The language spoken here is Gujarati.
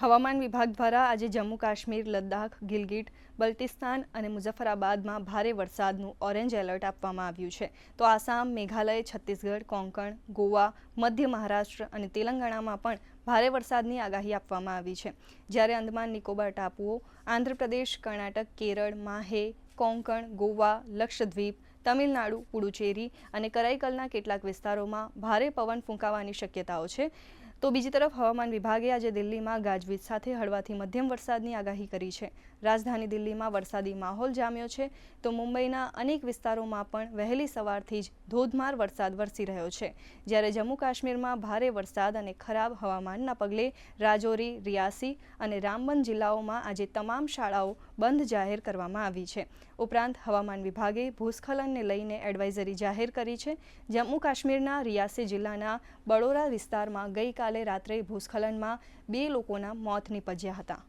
હવામાન વિભાગ દ્વારા આજે જમ્મુ કાશ્મીર, લદ્દાખ, ગિલગિટ, બલ્ટિસ્તાન અને મુઝફ્ફરાબાદમાં ભારે વરસાદનું ઓરેન્જ એલર્ટ આપવામાં આવ્યું છે. તો આસામ, મેઘાલય, છત્તીસગઢ, કોંકણ, ગોવા, મધ્ય મહારાષ્ટ્ર અને તેલંગાણામાં પણ ભારે વરસાદની આગાહી આપવામાં આવી છે. જ્યારે અંદમાન નિકોબાર ટાપુઓ, આંધ્રપ્રદેશ, કર્ણાટક, કેરળ, માહે, કોંકણ, ગોવા, લક્ષદ્વીપ, તમિલનાડુ, પુડુચેરી અને કરાઈકલના કેટલાક વિસ્તારોમાં ભારે પવન ફૂંકાવાની શક્યતાઓ છે. તો બીજી તરફ હવામાન વિભાગે આજે દિલ્હીમાં ગાજવીજ સાથે હળવાથી મધ્યમ વરસાદની આગાહી કરી છે. રાજધાની દિલ્હીમાં વરસાદી માહોલ જામ્યો છે. તો મુંબઈના અનેક વિસ્તારોમાં પણ વહેલી સવારથી જ ધોધમાર વરસાદ વરસી રહ્યો છે. જ્યારે જમ્મુ કાશ્મીરમાં ભારે વરસાદ અને ખરાબ હવામાનના પગલે રાજૌરી, રિયાસી અને રામબન જિલ્લાઓમાં આજે તમામ શાળાઓ બંધ જાહેર કરવામાં આવી છે. ઉપરાંત હવામાન વિભાગે ભૂસ્ખલનને લઈને એડવાઇઝરી જાહેર કરી છે. જમ્મુ કાશ્મીરના રિયાસી જિલ્લાના બડોરા વિસ્તારમાં ગઈકાલે રાત્રે ભૂસ્ખલનમાં 2 લોકોના મોત નીપજ્યા હતા.